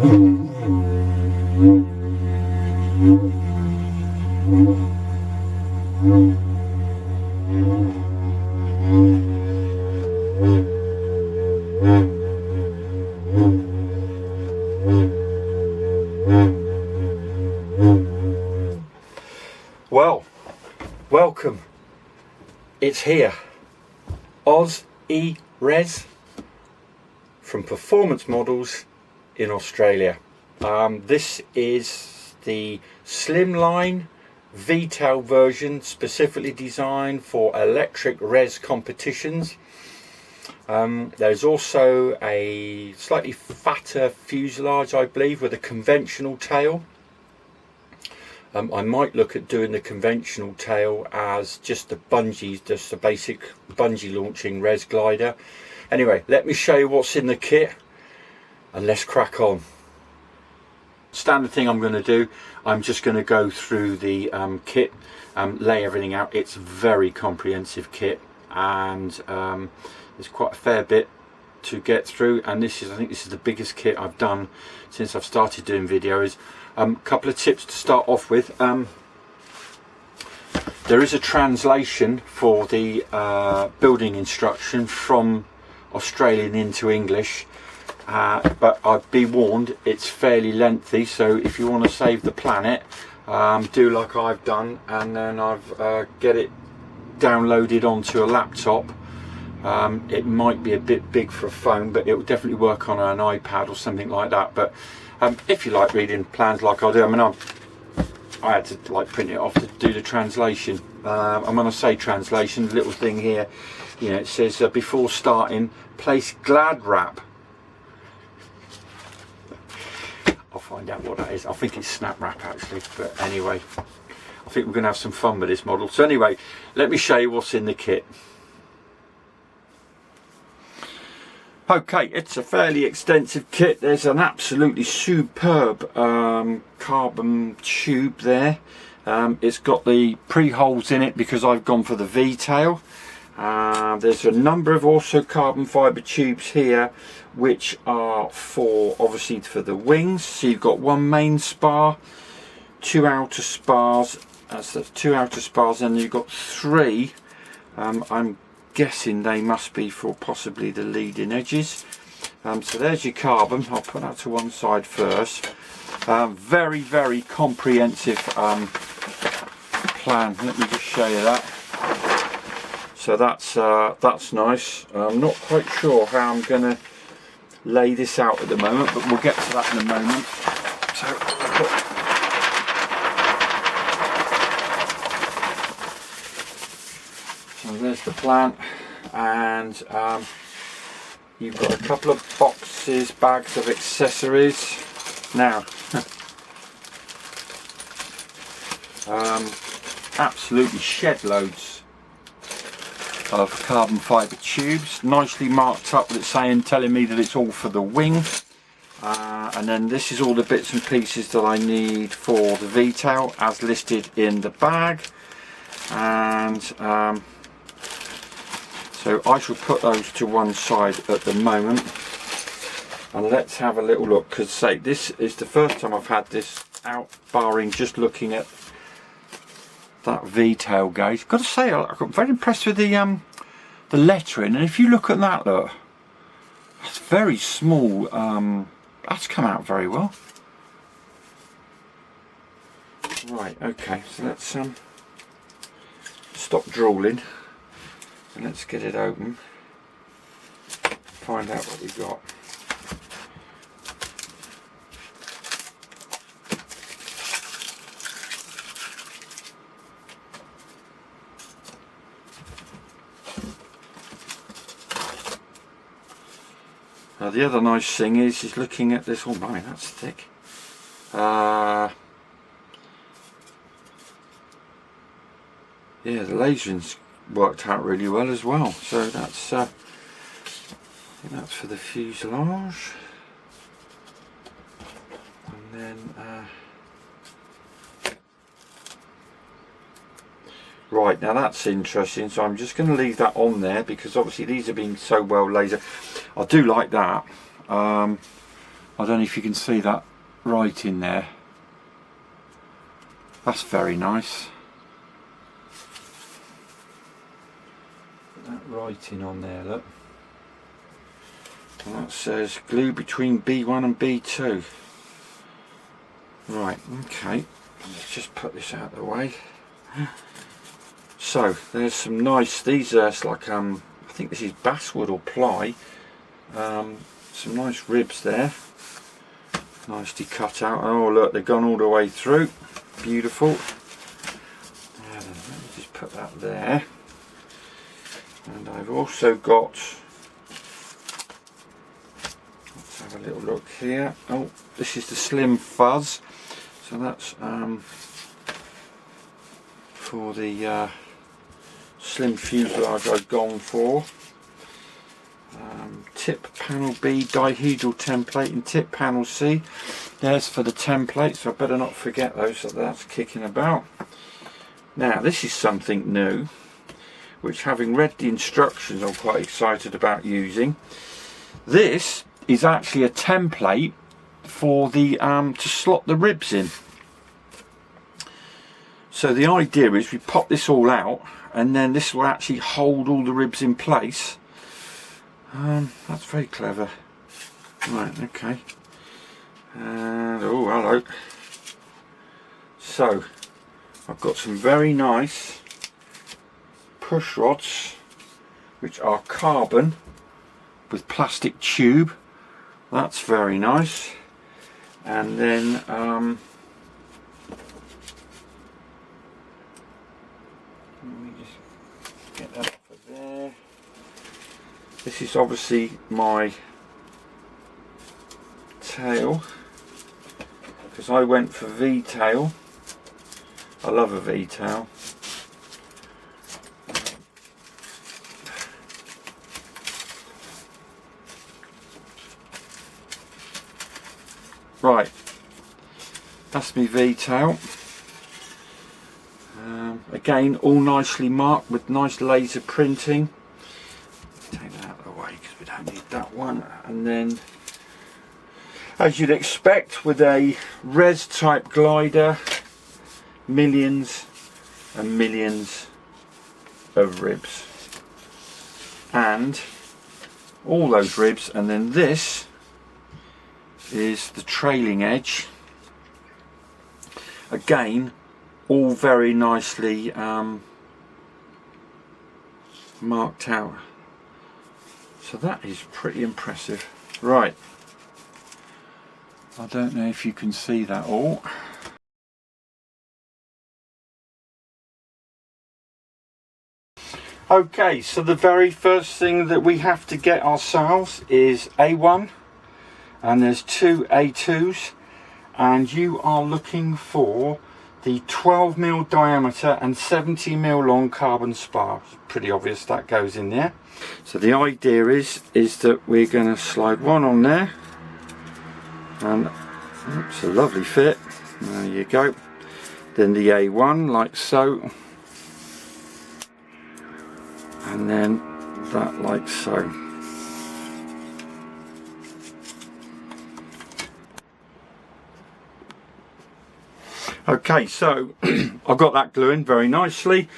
Well, welcome. It's here. OZeRES from Performance Models in Australia. This is the slimline V-tail version, specifically designed for electric res competitions. There's also a slightly fatter fuselage, I believe, with a conventional tail. I might look at doing the conventional tail as just the bungee, just a basic bungee launching res glider. Anyway, let me show you what's in the kit and let's crack on. Standard thing I'm going to do, I'm just going to go through the kit, lay everything out. It's a very comprehensive kit, and there's quite a fair bit to get through, and I think this is the biggest kit I've done since I've started doing videos. Couple of tips to start off with. There is a translation for the building instruction from Australian into English, but I'd be warned, it's fairly lengthy, so if you want to save the planet, do like I've done, and then I've get it downloaded onto a laptop. It might be a bit big for a phone, but it will definitely work on an iPad or something like that. But if you like reading plans like I do, I mean, I had to like print it off to do the translation. And when I say translation, the little thing here, you know, it says before starting, place glad wrap. I'll find out what that is. I think it's snap wrap actually, but anyway, I think we're going to have some fun with this model. So anyway, let me show you what's in the kit. Okay, it's a fairly extensive kit. There's an absolutely superb carbon tube there. It's got the pre-holes in it because I've gone for the V-tail. There's a number of also carbon fibre tubes here, which are for, obviously, for the wings. So you've got one main spar, two outer spars, so that's two outer spars, and you've got three. I'm guessing they must be for possibly the leading edges. So there's your carbon. I'll put that to one side first. Very, very comprehensive plan. Let me just show you that. So that's nice. I'm not quite sure how I'm going to lay this out at the moment, but we'll get to that in a moment. So there's the plant, and you've got a couple of boxes, bags of accessories. Now, absolutely shed loads of carbon fibre tubes, nicely marked up with it saying, telling me that it's all for the wing. And then this is all the bits and pieces that I need for the V-tail as listed in the bag. And so I shall put those to one side at the moment, and let's have a little look, because say this is the first time I've had this out, barring just looking at that V-tail gauge. Got to say, I'm very impressed with the lettering, and if you look at that, look, it's very small. That's come out very well. Right, okay, so let's stop drooling and let's get it open, find out what we've got. Now the other nice thing is looking at this. Oh my, that's thick. Yeah, the lasering's worked out really well as well. So that's I think that's for the fuselage. And then right, now that's interesting. So I'm just going to leave that on there because obviously these are being so well laser. I do like that. I I don't know if you can see that writing there. That's very nice. Put that writing on there, look. And that says glue between B1 and B2. Right, okay. Let's just put this out of the way. So there's some nice, these are like I think this is basswood or ply. Some nice ribs there, nicely cut out. Oh look, they've gone all the way through. Beautiful. Let me just put that there. And I've also got, let's have a little look here. Oh, this is the slim fuzz. So that's for the slim fuselage I've gone for. Tip panel B dihedral template and tip panel C. There's for the template, so I better not forget those, so that's kicking about. Now this is something new, which having read the instructions I'm quite excited about using. This is actually a template for the to slot the ribs in. So the idea is we pop this all out, and then this will actually hold all the ribs in place. That's very clever. Right, okay. And oh, hello. So I've got some very nice push rods, which are carbon with plastic tube. That's very nice. And then let me just get that off of there. This is obviously my tail, because I went for V-tail. I love a V-tail. Right, that's my V-tail. Again, all nicely marked with nice laser printing. Take that out of the way because we don't need that one. And then, as you'd expect with a res type glider, millions and millions of ribs, and all those ribs. And then this is the trailing edge, again all very nicely marked out. So that is pretty impressive. Right, I don't know if you can see that all. Okay, so the very first thing that we have to get ourselves is A1, and there's two A2s, and you are looking for the 12mm diameter and 70mm long carbon spar. Pretty obvious that goes in there. So the idea is that we're going to slide one on there, and it's a lovely fit. There you go. Then the A1 like so, and then that like so. Okay, so I've got that gluing very nicely.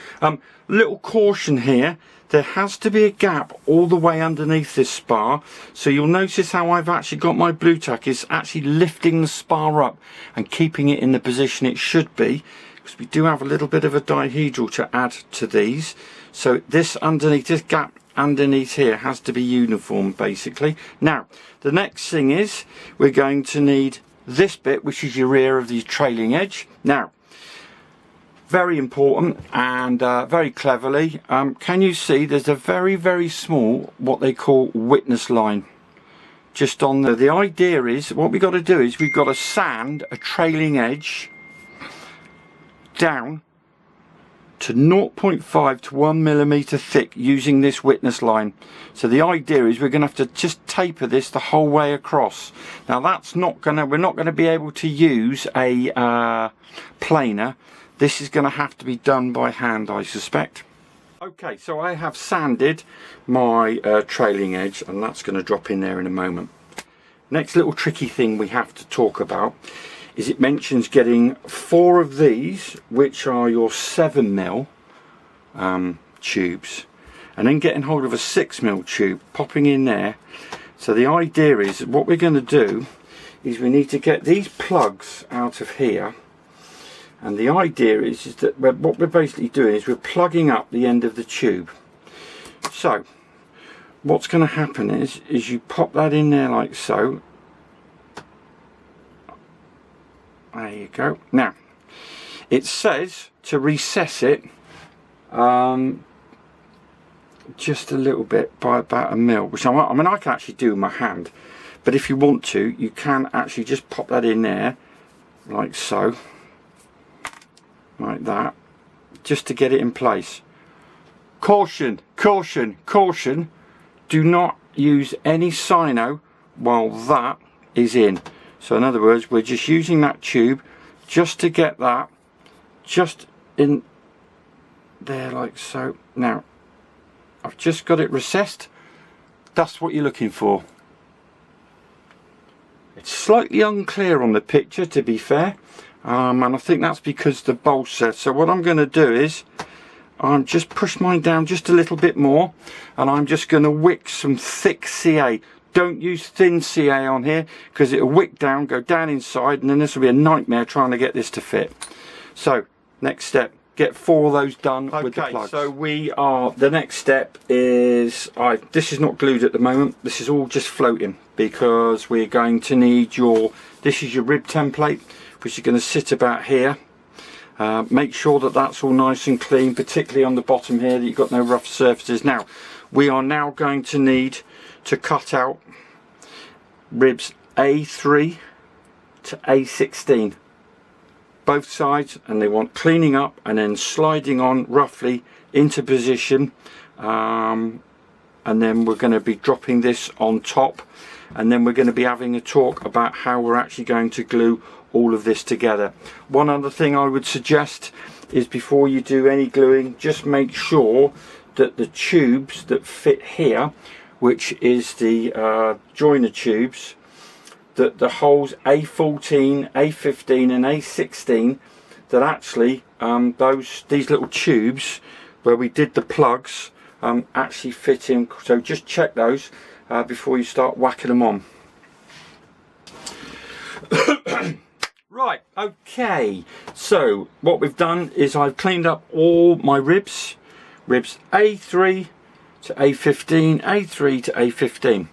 Little caution here, there has to be a gap all the way underneath this spar. So you'll notice how I've actually got my blue tack is actually lifting the spar up and keeping it in the position it should be, because we do have a little bit of a dihedral to add to these. So this underneath, this gap underneath here has to be uniform basically. Now the next thing is we're going to need this bit, which is your rear of the trailing edge. Now, very important and very cleverly, can you see there's a very, very small, what they call witness line just on there. The idea is, what we've got to do is we've got to sand a trailing edge down to 0.5 to 1mm thick using this witness line. So the idea is we're going to have to just taper this the whole way across. Now that's not gonna, we're not going to be able to use a planer. This is going to have to be done by hand, I suspect. Okay, so I have sanded my trailing edge, and that's going to drop in there in a moment. next little tricky thing we have to talk about is it mentions getting 4 of these, which are your 7mm tubes, and then getting hold of a 6mm tube, popping in there. So the idea is, what we're going to do is we need to get these plugs out of here, and the idea is that what we're basically doing is we're plugging up the end of the tube. So what's going to happen is you pop that in there like so. There you go. Now it says to recess it just a little bit by about 1mm, which I mean I can actually do with my hand, but if you want to, you can actually just pop that in there like so, like that, just to get it in place. Caution, caution, caution, do not use any sino while that is in. So in other words, we're just using that tube just to get that just in there like so. Now I've just got it recessed. That's what you're looking for. It's slightly unclear on the picture, to be fair, and I think that's because the bolster. So what I'm going to do is I'm just push mine down just a little bit more, and I'm just going to wick some thick CA. Don't use thin CA on here because it'll wick down, go down inside, and then this will be a nightmare trying to get this to fit. So next step, get 4 of those done with the plugs. So the next step is, this is not glued at the moment, this is all just floating, because we're going to need this is your rib template, which is going to sit about here. Make sure that that's all nice and clean, particularly on the bottom here, that you've got no rough surfaces. Now we are now going to need to cut out ribs A3 to A16, both sides, and they want cleaning up and then sliding on roughly into position, and then we're going to be dropping this on top, and then we're going to be having a talk about how we're actually going to glue all of this together. One other thing I would suggest is, before you do any gluing, just make sure that the tubes that fit here, which is the joiner tubes, that the holes A14, A15 and A16, that actually these little tubes where we did the plugs actually fit in. So just check those before you start whacking them on. Right, okay, so what we've done is I've cleaned up all my ribs A3 to A15, A3 to A15.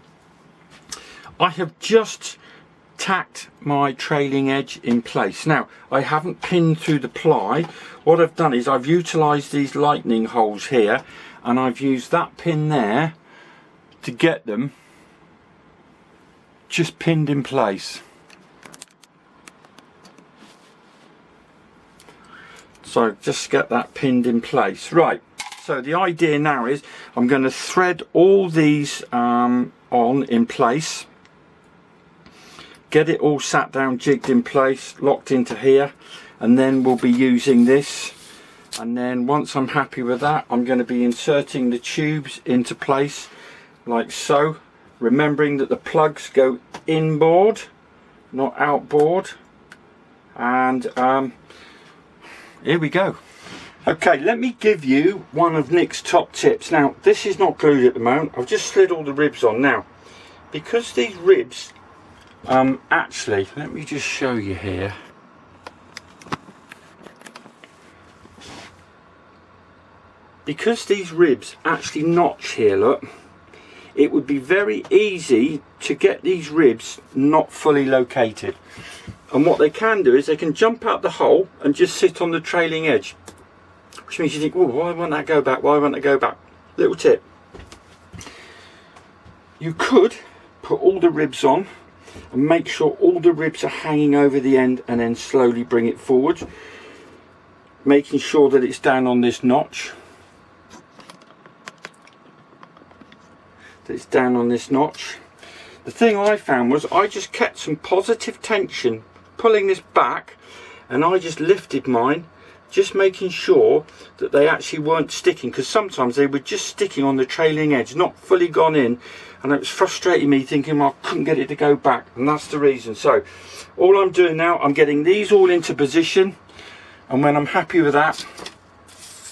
I have just tacked my trailing edge in place. Now I haven't pinned through the ply. What I've done is I've utilised these lightning holes here, and I've used that pin there to get them just pinned in place. So just get that pinned in place. Right, so the idea now is I'm going to thread all these on in place, get it all sat down, jigged in place, locked into here, and then we'll be using this. And then once I'm happy with that, I'm going to be inserting the tubes into place like so, remembering that the plugs go inboard, not outboard. And here we go. Okay, let me give you one of Nick's top tips. Now this is not glued at the moment, I've just slid all the ribs on. Now because these ribs actually, let me just show you here. Because these ribs actually notch here, look, it would be very easy to get these ribs not fully located. And what they can do is they can jump out the hole and just sit on the trailing edge, which means you think, oh, why won't that go back? Why won't it go back? Little tip. You could put all the ribs on and make sure all the ribs are hanging over the end, and then slowly bring it forward, making sure that it's down on this notch. It's down on this notch. The thing I found was I just kept some positive tension pulling this back, and I just lifted mine just making sure that they actually weren't sticking, because sometimes they were just sticking on the trailing edge, not fully gone in, and it was frustrating me, thinking, well, I couldn't get it to go back, and that's the reason. So all I'm doing now, I'm getting these all into position, and when I'm happy with that,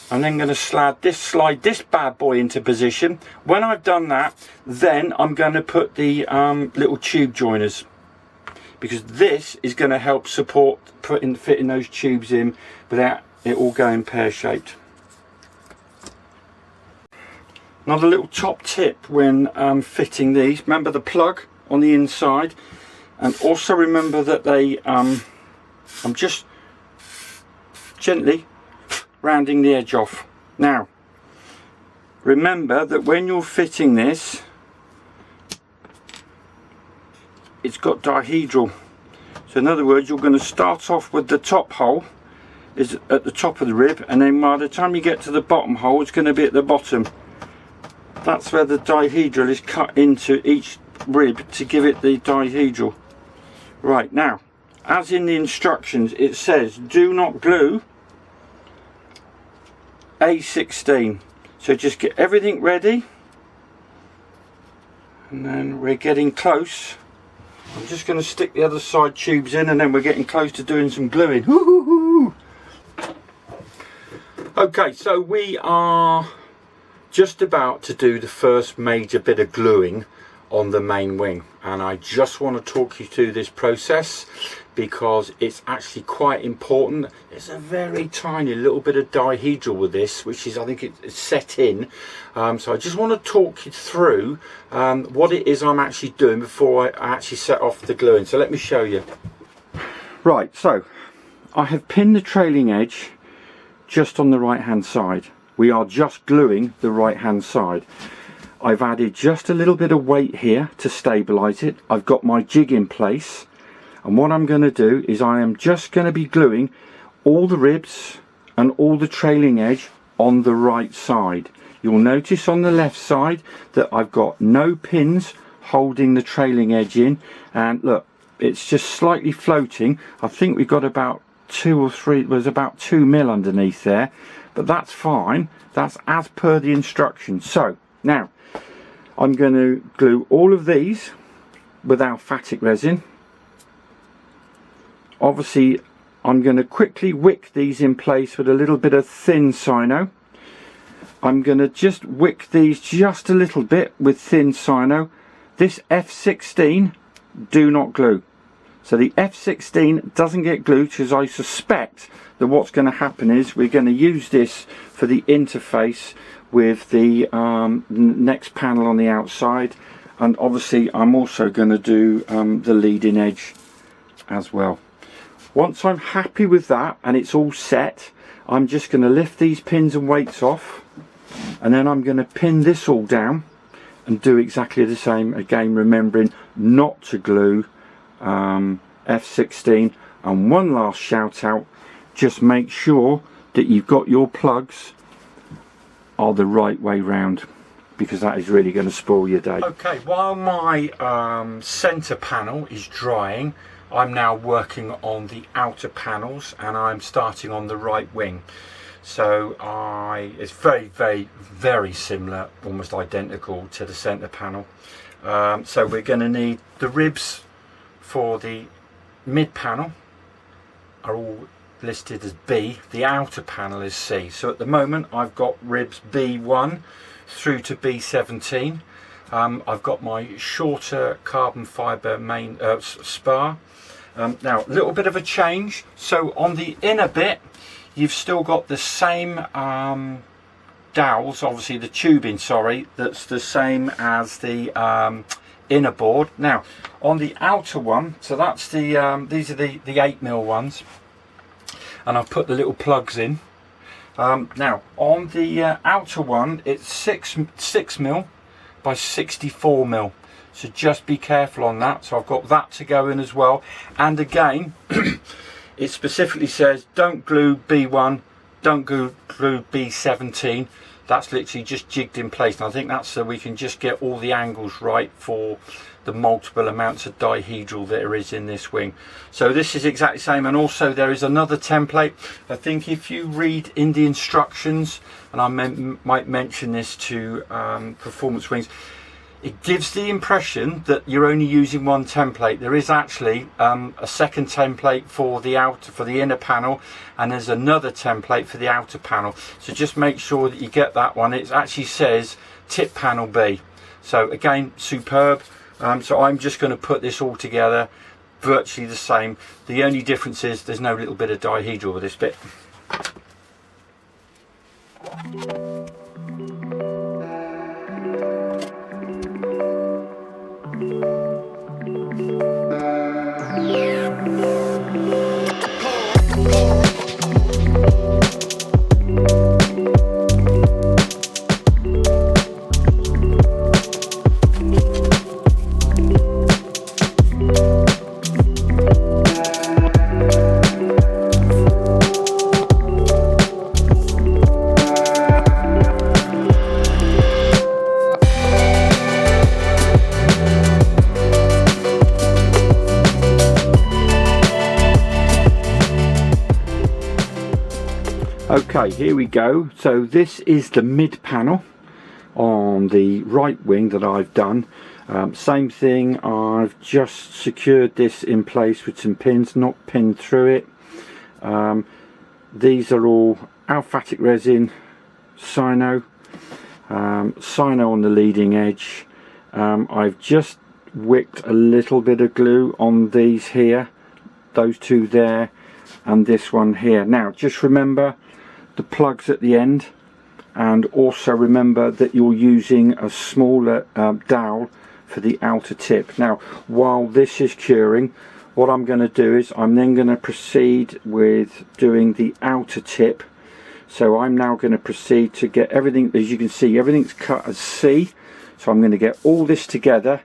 I'm then going to slide this bad boy into position. When I've done that, then I'm going to put the little tube joiners, because this is going to help support fitting those tubes in without it all going pear-shaped. Another little top tip when fitting these, remember the plug on the inside, and also remember that they I'm just gently rounding the edge off. Now remember that when you're fitting this, it's got dihedral, so in other words, you're going to start off with the top hole is at the top of the rib, and then by the time you get to the bottom hole, it's going to be at the bottom. That's where the dihedral is cut into each rib to give it the dihedral. Right, now as in the instructions it says do not glue A16, so just get everything ready, and then we're getting close. I'm just going to stick the other side tubes in, and then we're getting close to doing some gluing. Woo-hoo-hoo. Okay, so we are just about to do the first major bit of gluing on the main wing, and I just want to talk you through this process because it's actually quite important. There's a very tiny little bit of dihedral with this, which is, I think it's set in, so I just want to talk you through what it is I'm actually doing before I actually set off the gluing. So let me show you. Right, so I have pinned the trailing edge just on the right hand side. We are just gluing the right hand side. I've added just a little bit of weight here to stabilize it. I've got my jig in place, and what I'm going to do is I am just going to be gluing all the ribs and all the trailing edge on the right side. You'll notice on the left side that I've got no pins holding the trailing edge in, and look, it's just slightly floating. I think we've got about 2 or 3, there's about 2 mil underneath there, but that's fine. That's as per the instructions. So now I'm going to glue all of these with alphatic resin. Obviously I'm going to quickly wick these in place with a little bit of thin cyano. I'm going to just wick these just a little bit with thin cyano. This F16 do not glue. So the F16 doesn't get glued, because I suspect that what's going to happen is we're going to use this for the interface with the next panel on the outside, and obviously I'm also going to do the leading edge as well. Once I'm happy with that and it's all set, I'm just going to lift these pins and weights off, and then I'm going to pin this all down and do exactly the same again, remembering not to glue F16. And one last shout out, just make sure that you've got your plugs are the right way round, because that is really going to spoil your day. Okay, while my center panel is drying, I'm now working on the outer panels, and I'm starting on the right wing. So it's very similar, almost identical to the center panel. So we're going to need the ribs for the mid panel are all listed as B, the outer panel is C. So at the moment I've got ribs B1 through to B17. I've got my shorter carbon fibre main spar. Now a little bit of a change, so on the inner bit you've still got the same dowels, obviously the tubing, sorry, that's the same as the inner board. Now on the outer one, so that's the these are the 8mm ones, and I've put the little plugs in. Now on the outer one, it's 6mm by 64mm, so just be careful on that. So I've got that to go in as well, and again it specifically says don't glue B1, don't glue B17. that's literally just jigged in place, and I think that's so we can just get all the angles right for the multiple amounts of dihedral there is in this wing. So this is exactly the same. And also there is another template. I think if you read in the instructions, and I might mention this to performance wings, it gives the impression that you're only using one template. There is actually a second template for the inner panel, and there's another template for the outer panel. So just make sure that you get that one. It actually says tip panel B. So again, superb. So I'm just going to put this all together, virtually the same. The only difference is there's no little bit of dihedral with this bit. Okay, here we go. So this is the mid panel on the right wing that I've done. Same thing, I've just secured this in place with some pins, not pinned through it. These are all alphatic resin, cyno on the leading edge. I've just wicked a little bit of glue on these here, those two there and this one here. Now just remember the plugs at the end, and also remember that you're using a smaller dowel for the outer tip. Now while this is curing, what I'm going to do is I'm then going to proceed with doing the outer tip. So I'm now going to proceed to get everything, as you can see, everything's cut as C. So I'm going to get all this together,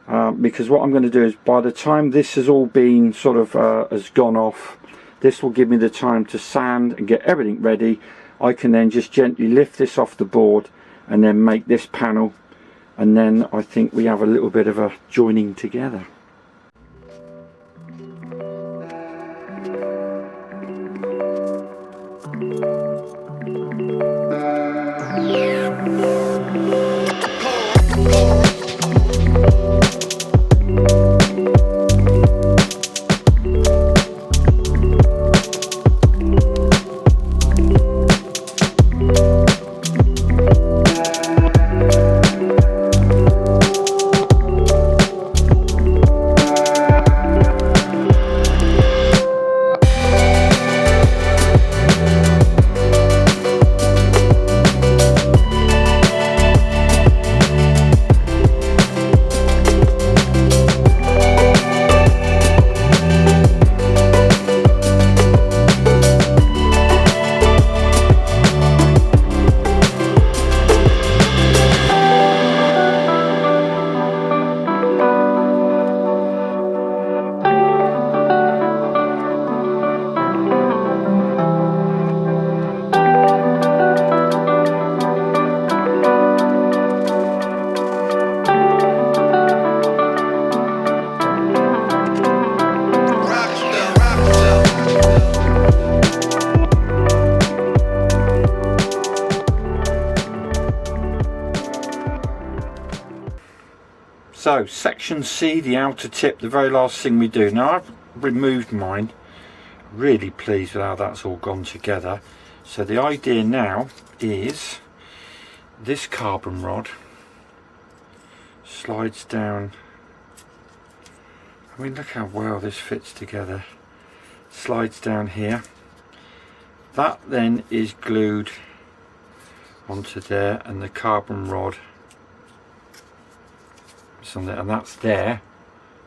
because what I'm going to do is by the time this has all been sort of has gone off, this will give me the time to sand and get everything ready. I can then just gently lift this off the board and then make this panel, and then I think we have a little bit of a joining together. So section C, the outer tip, the very last thing we do. Now I've removed mine, really pleased with how that's all gone together. So the idea now is this carbon rod slides down. I mean, look how well this fits together. Slides down here. That then is glued onto there, and the carbon rod, and that's there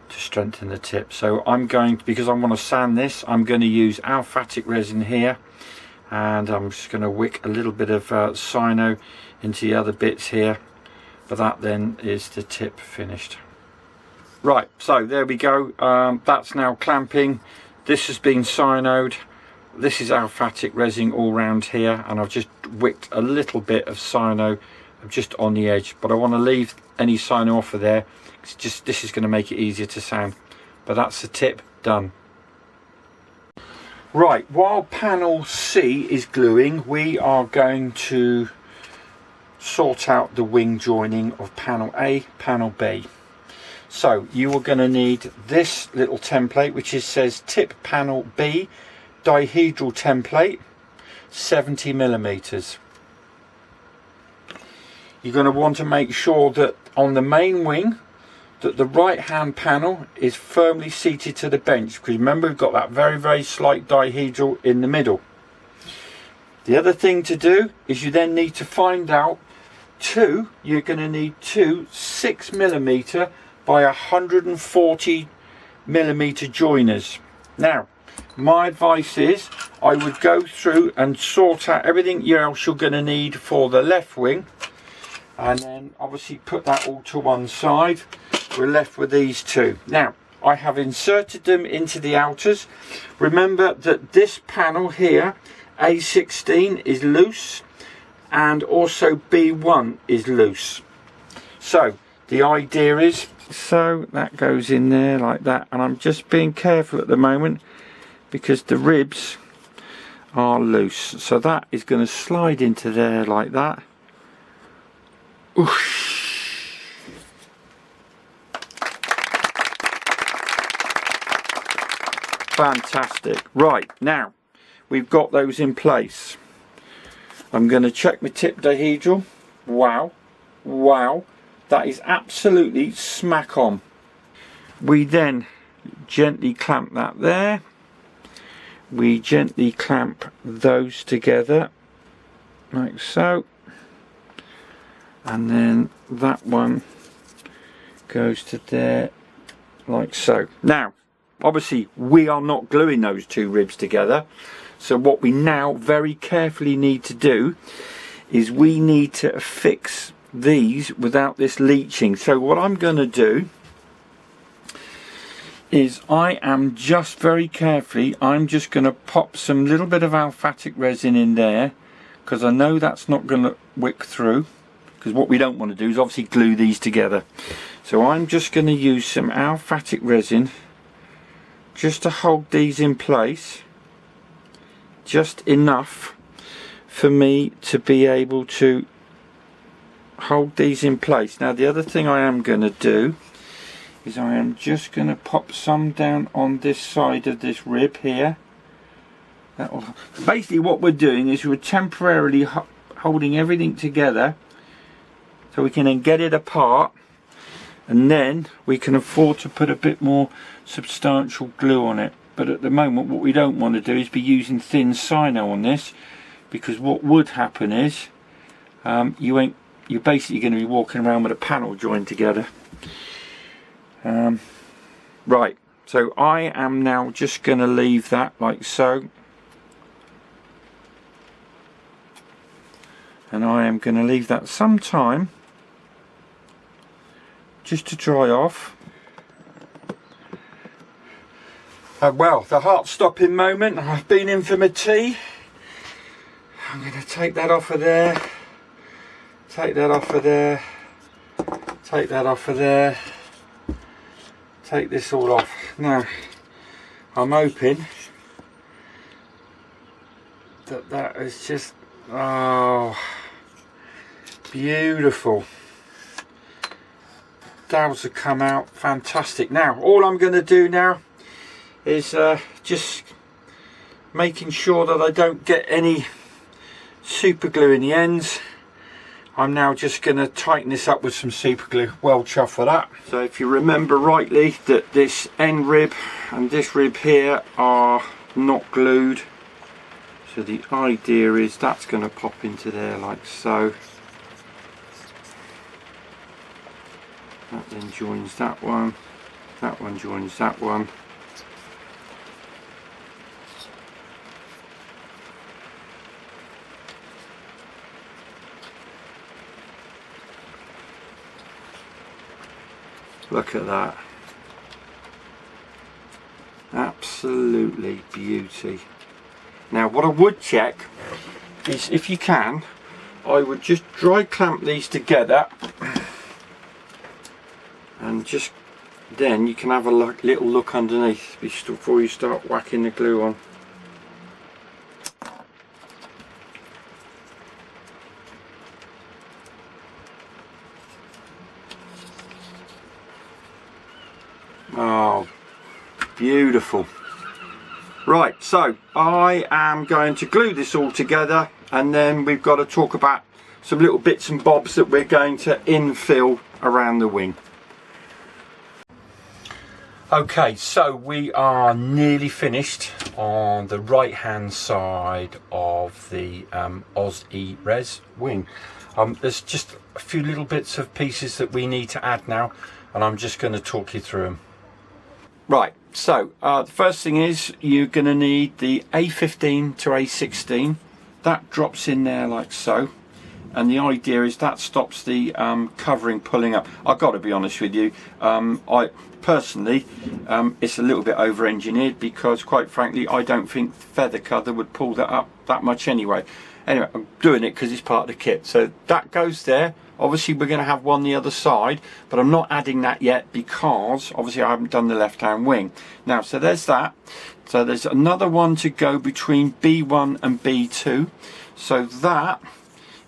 to strengthen the tip. So I'm going to, because I want to sand this, I'm going to use alphatic resin here, and I'm just going to wick a little bit of cyno into the other bits here, but that then is the tip finished. Right, so there we go. That's now clamping. This has been cynoed. this is aliphatic resin all round here, and I've just wicked a little bit of cyano just on the edge, but I want to leave any cyano off of there. It's just, this is going to make it easier to sand. But that's the tip done. Right, while panel C is gluing, we are going to sort out the wing joining of panel A, panel B. So you are going to need this little template, which says tip panel B dihedral template, 70mm. You're going to want to make sure that on the main wing that the right hand panel is firmly seated to the bench, because remember we've got that very slight dihedral in the middle. The other thing to do is you then need to find out you're going to need two 6mm by 140mm joiners. Now my advice is I would go through and sort out everything else you're going to need for the left wing, and then obviously put that all to one side. We're left with these two. Now I have inserted them into the outers. Remember that this panel here, A16, is loose, and also B1 is loose. So the idea is, so that goes in there like that, and I'm just being careful at the moment because the ribs are loose, so that is going to slide into there like that. Oosh. Fantastic. Right, now we've got those in place. I'm going to check my tip dihedral. Wow, that is absolutely smack on. We then gently clamp that there. We gently clamp those together like so, and then that one goes to there like so. Now obviously we are not gluing those two ribs together, so what we now very carefully need to do is we need to fix these without this leaching. So what I'm going to do is I am just very carefully, I'm just going to pop some little bit of aliphatic resin in there, because I know that's not going to wick through, because what we don't want to do is obviously glue these together. So I'm just going to use some aliphatic resin just to hold these in place, just enough for me to be able to hold these in place. Now the other thing I am going to do is I am just going to pop some down on this side of this rib here. Basically what we're doing is we're temporarily holding everything together so we can then get it apart, and then we can afford to put a bit more substantial glue on it. But at the moment what we don't want to do is be using thin cyano on this, because what would happen is you're basically going to be walking around with a panel joined together. Right, so I am now just going to leave that like so, and I am going to leave that some time just to dry off. Well, the heart stopping moment. I've been in for my tea. I'm going to take that off of there, take that off of there, take that off of there, take this all off. Now I'm hoping that is just, oh, beautiful. Dowels have come out fantastic. Now all I'm going to do now is just making sure that I don't get any super glue in the ends. I'm now just going to tighten this up with some super glue. Well chuffed for that. So if you remember rightly, that this end rib and this rib here are not glued, so the idea is that's going to pop into there like so. That then joins that one joins that one. Look at that. Absolutely beauty. Now what I would check is, if you can, I would just dry clamp these together, and just then you can have a little look underneath before you start whacking the glue on. Oh, beautiful. Right, so I am going to glue this all together, and then we've got to talk about some little bits and bobs that we're going to infill around the wing. Okay, so we are nearly finished on the right hand side of the OZeRES wing. There's just a few little bits of pieces that we need to add now, and I'm just going to talk you through them. Right, so the first thing is you're going to need the A15 to A16. That drops in there like so, and the idea is that stops the covering pulling up. I've got to be honest with you, I personally, it's a little bit over engineered, because quite frankly I don't think feather cover would pull that up that much anyway. Anyway, I'm doing it because it's part of the kit, so that goes there. Obviously we're going to have one the other side, but I'm not adding that yet because obviously I haven't done the left hand wing. Now, so there's that. So there's another one to go between B1 and B2. So that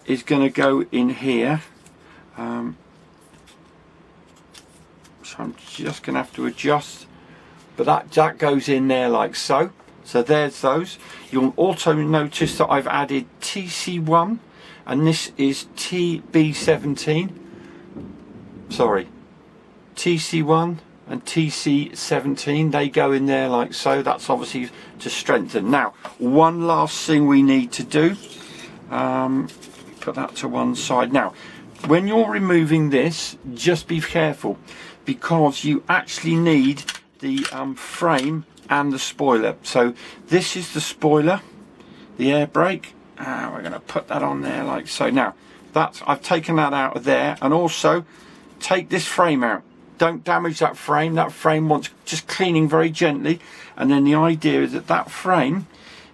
is going to go in here. So I'm just going to have to adjust. But that goes in there like so. So there's those. You'll also notice that I've added TC1. And this is TB17, sorry, TC1 and TC17, they go in there like so. That's obviously to strengthen. Now, one last thing we need to do, put that to one side. Now, when you're removing this, just be careful, because you actually need the frame and the spoiler. So this is the spoiler, the air brake. We're going to put that on there like so. Now, I've taken that out of there, and also take this frame out. Don't damage that frame. That frame wants just cleaning very gently, and then the idea is that that frame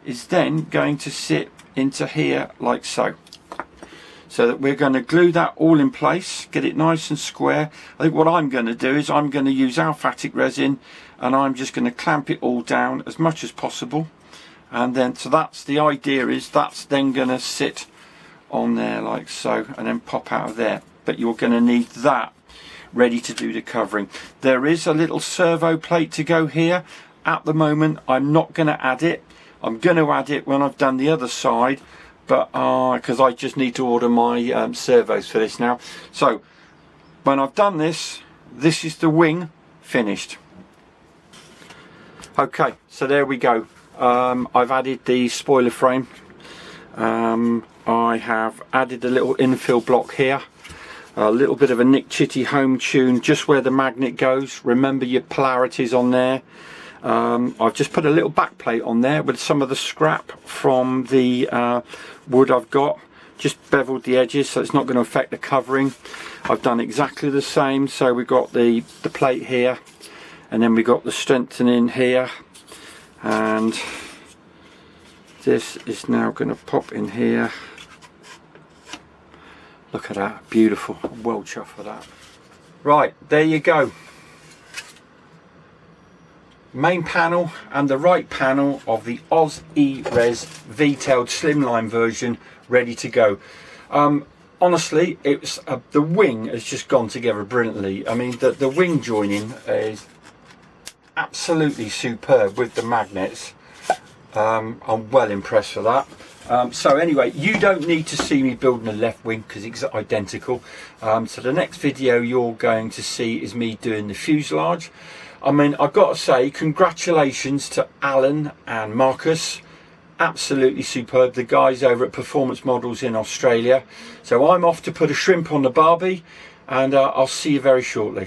is then going to sit into here like so. So that we're going to glue that all in place, get it nice and square. I think what I'm going to do is I'm going to use alphatic resin, and I'm just going to clamp it all down as much as possible. And then, so that's the idea, is that's then going to sit on there like so, and then pop out of there. But you're going to need that ready to do the covering. There is a little servo plate to go here. At the moment I'm not going to add it. I'm going to add it when I've done the other side, but because I just need to order my servos for this now. So when I've done this, this is the wing finished. Okay, so there we go. I've added the spoiler frame. I have added a little infill block here, a little bit of a Nick Chitty home tune just where the magnet goes. Remember your polarities on there. I've just put a little back plate on there with some of the scrap from the wood I've got. Just beveled the edges so it's not going to affect the covering. I've done exactly the same. So we've got the plate here, and then we got the strengthening here, and this is now going to pop in here. Look at that, beautiful. I'm well chuffed with that. Right, there you go. Main panel and the right panel of the OZeRES V-tailed slimline version ready to go. Honestly, it's the wing has just gone together brilliantly. I mean, the wing joining is absolutely superb with the magnets. I'm well impressed with that. So anyway, you don't need to see me building a left wing because it's identical. So the next video you're going to see is me doing the fuselage. I mean, I've got to say congratulations to Alan and Marcus. Absolutely superb, the guys over at Performance Models in Australia. So I'm off to put a shrimp on the barbie, and I'll see you very shortly.